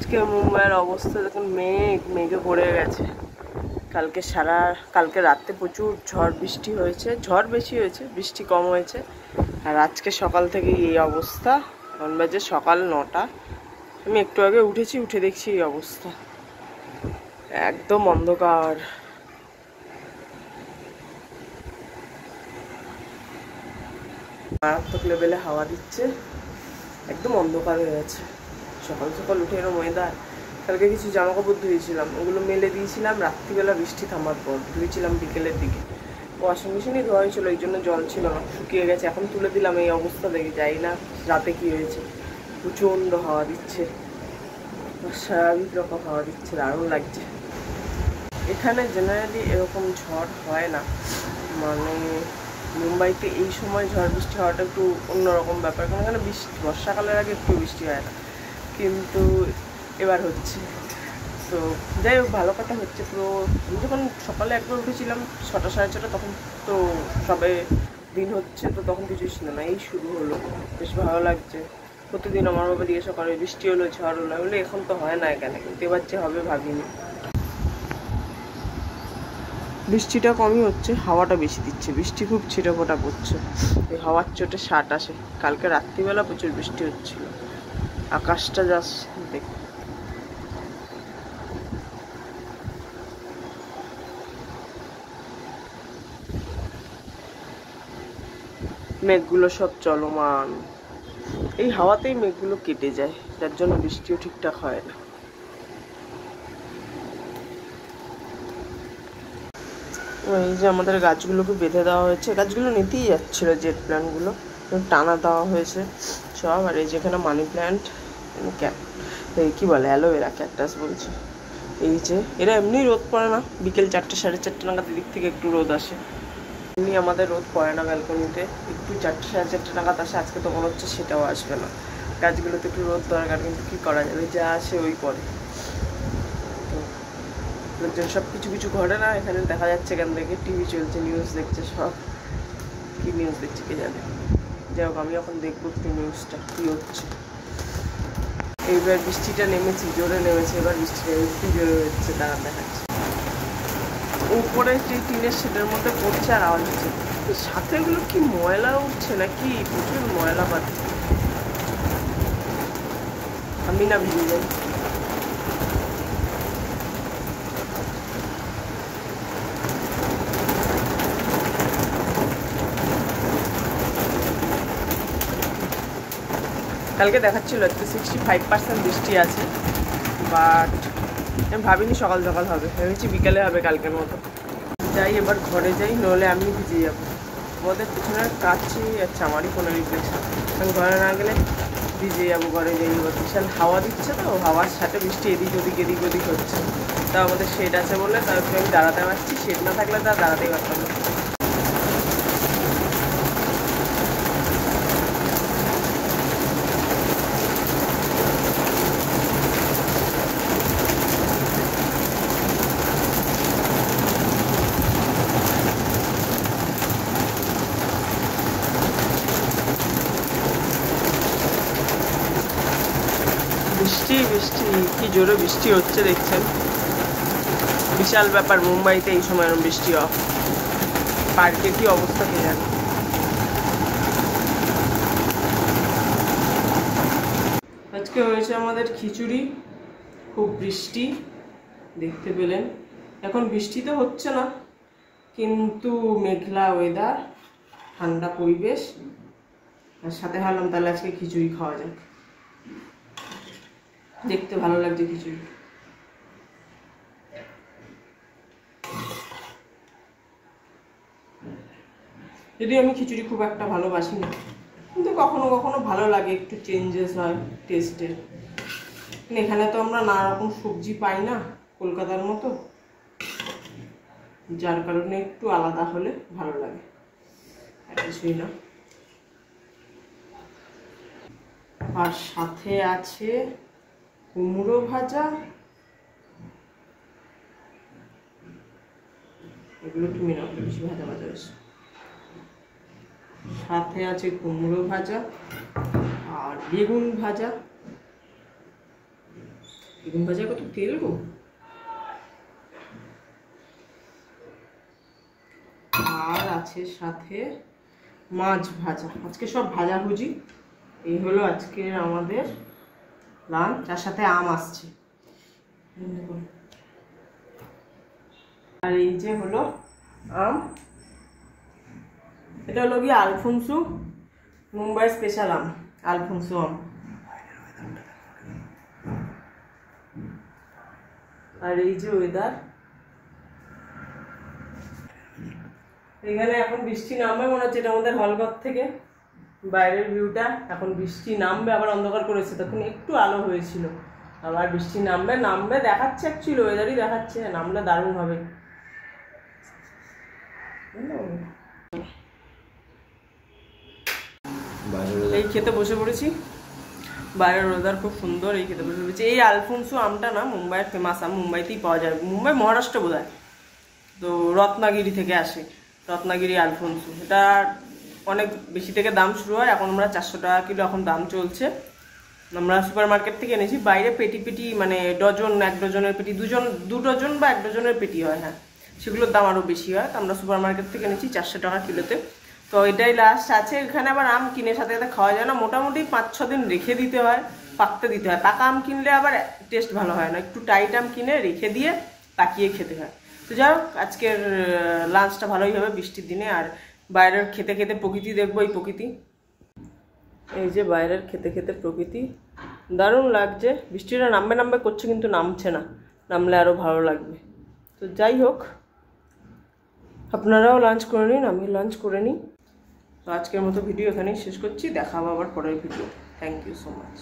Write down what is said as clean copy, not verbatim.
আজকে মুম্বাইয়ের অবস্থা দেখুন, মেঘে ভরে গেছে। কালকে রাতে প্রচুর ঝড় বৃষ্টি হয়েছে, ঝড় বেশি হয়েছে, বৃষ্টি কম হয়েছে। আর আজকে সকাল থেকে এই অবস্থা। এখন বাজে সকাল 9টা। আমি একটু আগে উঠেছি, উঠে দেখছি এই অবস্থা, একদম অন্ধকার। মারাত্মক লেভেলে হাওয়া দিচ্ছে, একদম অন্ধকার হয়ে গেছে। সকাল সকাল উঠে এরকম ওয়েদার। কালকে কিছু জামা কাপড় ধুয়েছিলাম, ওগুলো মেলে দিয়েছিলাম রাত্রিবেলা বৃষ্টি থামার পর, ধুয়েছিলাম বিকেলের দিকে। ওয়াশিং মেশিনে ধোয়া হয়েছিল, এই জন্য জল ছিল না, শুকিয়ে গেছে। এখন তুলে দিলাম, এই অবস্থা দেখে যাই না রাতে কি হয়েছে। প্রচণ্ড হাওয়া দিচ্ছে, স্বাভাবিক রকম হাওয়া দিচ্ছে, দারুণ লাগছে। এখানে জেনারেলি এরকম ঝড় হয় না, মানে মুম্বাইতে এই সময় ঝড় বৃষ্টি হওয়াটা একটু অন্যরকম ব্যাপার, কারণ এখানে বর্ষাকালের আগে একটু বৃষ্টি হয় না, কিন্তু এবার হচ্ছে। তো যাই হোক, ভালো কথা হচ্ছে। পুরো যখন সকালে একবার উঠেছিলাম 6টা 6:30, তখন তো সবে দিন হচ্ছে, তো তখন কিছুই ছিল না, এই শুরু হলো। বেশ ভালো লাগছে। প্রতিদিন আমার বাবা জিজ্ঞাসা করে বৃষ্টি হলো, ঝড় হলো, বলে এখন তো হয় না এখানে, কিন্তু এবার যে হবে ভাবিনি। বৃষ্টিটা কমই হচ্ছে, হাওয়াটা বেশি দিচ্ছে, বৃষ্টি খুব ছিটেফোঁটা পড়ছে, এই হাওয়ার চোটে শার্ট আসে। কালকে রাত্রিবেলা প্রচুর বৃষ্টি হচ্ছিল, আকাশটা জাস্ট দেখ। মেঘগুলো সব চলমান, এই হাওয়াতেই মেঘগুলো কেটে যায়, যার জন্য বৃষ্টিও ঠিকঠাক হয় না। এই যে আমাদের গাছগুলোকে বেঁধে দেওয়া হয়েছে, গাছগুলো নিতেই যাচ্ছিল, জেট প্ল্যান্টগুলো টানা দেওয়া হয়েছে সব। আর এই যেখানে মানি প্ল্যান্ট, এই কী বলে, অ্যালোভেরা, ক্যাকটাস বলছে। এই যে এরা এমনি রোদ পড়ে না, বিকেল 4টে 4:30 নাগাদ দিক থেকে একটু রোদ আসে। এমনি আমাদের রোদ পড়ে না ব্যালকনিতে, একটু 4টে 4:30 নাগাদ আসে। আজকে তো মনে হচ্ছে সেটাও আসবে না। গাছগুলোতে একটু রোদ দরকার, কিন্তু কী করা যাবে, যা আসে ওই পরে। লোকজন সব কিছু ঘটে না, এখানে দেখা যাচ্ছে এখান থেকে টিভি চলছে, নিউজ দেখছে সব। কী নিউজ দেখছে কে জানে। যাই হোক, আমি এখন দেখবো একটু নিউজটা কী হচ্ছে। এইবার বৃষ্টিটা নেমেছে, জোরে নেমেছে, এবার বৃষ্টিটা একটু জোরে হচ্ছে, তারা দেখাচ্ছে। উপরে যে টিনের শেডের মধ্যে পড়ছে আর আওয়াজ হচ্ছে, সাথে এগুলো কি ময়লা উঠছে নাকি, প্রচুর ময়লা পাচ্ছে। আমি না ভিজে যাই। কালকে দেখাচ্ছিল একটু 65% বৃষ্টি আছে, বাট আমি ভাবিনি সকাল সকাল হবে, ভেবেছি বিকালে হবে কালকের মতো। যাই এবার ঘরে যাই, নইলে আমি ভিজে যাবো। আমাদের পিছনের কাছে আচ্ছা, আমারই কোনো রিফ্লেকশন, আমি ঘরে না গেলে ভিজে যাবো। ঘরে যাই এবার, বিশাল হাওয়া দিচ্ছে, তো হাওয়ার সাথে বৃষ্টি এদিক ওদিক হচ্ছে। তা আমাদের শেড আছে বলে তারপরে আমি দাঁড়াতে পারছি, শেড না থাকলে তা দাঁড়াতেই পারতাম না। বৃষ্টি কি জোরে বৃষ্টি হচ্ছে দেখছেন, বিশাল ব্যাপার। মুম্বাইতে এই সময় এরকম বৃষ্টি হয়, পার্কের কি অবস্থা কে জানে। আজকে হয়েছে আমাদের খিচুড়ি, খুব বৃষ্টি দেখতে পেলেন। এখন বৃষ্টি তো হচ্ছে না, কিন্তু মেঘলা ওয়েদার, ঠান্ডা পরিবেশ, আর সাথে ভাবলাম তাহলে আজকে খিচুড়ি খাওয়া যাক। দেখতে ভালো লাগছে খিচুড়ি। যদিও আমি খিচুড়ি খুব একটা ভালোবাসি না, কিন্তু কখনো কখনো ভালো লাগে, একটু চেঞ্জেস হয় টেস্টের। এখানে তো আমরা নানা রকম সবজি পাই না কলকাতার মতো, যার কারণে একটু আলাদা হলে ভালো লাগে, আর কিছুই না। আর সাথে আছে কুমড়ো ভাজা, এগুলো তুমি না, বেশি ভাজা বেশি। সাথে আছে কুমড়ো ভাজা আর বেগুন ভাজা, বেগুন ভাজা কত তেল গো। আর আছে সাথে মাছ ভাজা। আজকে সব ভাজাভুজি। এই হলো আজকের আমাদের লাঞ্চ। তার সাথে আম আসছে। আর এই যে হলো আম, এটা হলো কি আলফুনসো, মুম্বাই স্পেশাল আম, আলফুনসো আম। আর এই যে ওয়েদার, এখানে এখন বৃষ্টি নামবে মনে হচ্ছে। এটা আমাদের হলঘর থেকে বাইরের ভিউটা। এখন বৃষ্টি নামবে, আবার অন্ধকার করেছে, তখন একটু আলো হয়েছিল, আবার বৃষ্টি নামবে নামবে দেখাচ্ছে। অ্যাকচুয়ালি ওয়েদারই দেখাচ্ছে, নামলে দারুণ হবে। এই খেতে বসে পড়েছি, বাইরের ওয়েদার খুব সুন্দর। এই খেতে বসে পড়েছি। এই আলফুনসো আমটা না মুম্বাইয়ের ফেমাস আম, মুম্বাইতেই পাওয়া যায়। মুম্বাই মহারাষ্ট্র বোধ হয়, তো রত্নাগিরি থেকে আসে, রত্নাগিরি আলফুনসো। এটা অনেক বেশি থেকে দাম শুরু হয়। এখন আমরা 400 টাকা কিলো এখন দাম চলছে। আমরা সুপার মার্কেট থেকে এনেছি। বাইরে পেটি পেটি মানে ডজন, 1 ডজনের পেটি, 2 ডজন বা 1 ডজনের পেটি হয়। হ্যাঁ, সেগুলোর দাম আরও বেশি হয়। তো আমরা সুপার মার্কেট থেকে এনেছি 400 টাকা কিলোতে। তো এটাই লাস্ট আছে। এখানে আবার আম কিনে সাথে সাথে খাওয়া যায় না, মোটামুটি 5-6 দিন রেখে দিতে হয়, পাকতে দিতে হয়। পাকা আম কিনলে আবার টেস্ট ভালো হয় না, একটু টাইট আম কিনে রেখে দিয়ে পাকিয়ে খেতে হয়। তো যাই হোক, আজকের লাঞ্চটা ভালোই হবে বৃষ্টির দিনে। আর বাইরের খেতে খেতে প্রকৃতি দেখবো। এই প্রকৃতি, এই যে বাইরের খেতে খেতে প্রকৃতি দারুণ লাগছে। বৃষ্টিটা নামবে নামবে করছে, কিন্তু নামছে না, নামলে আরও ভালো লাগবে। তো যাই হোক, আপনারাও লাঞ্চ করে নিন, আমি লাঞ্চ করে নিই। তো আজকের মতো ভিডিও এখানেই শেষ করছি। দেখা হবে আবার পরের video. Thank you so much.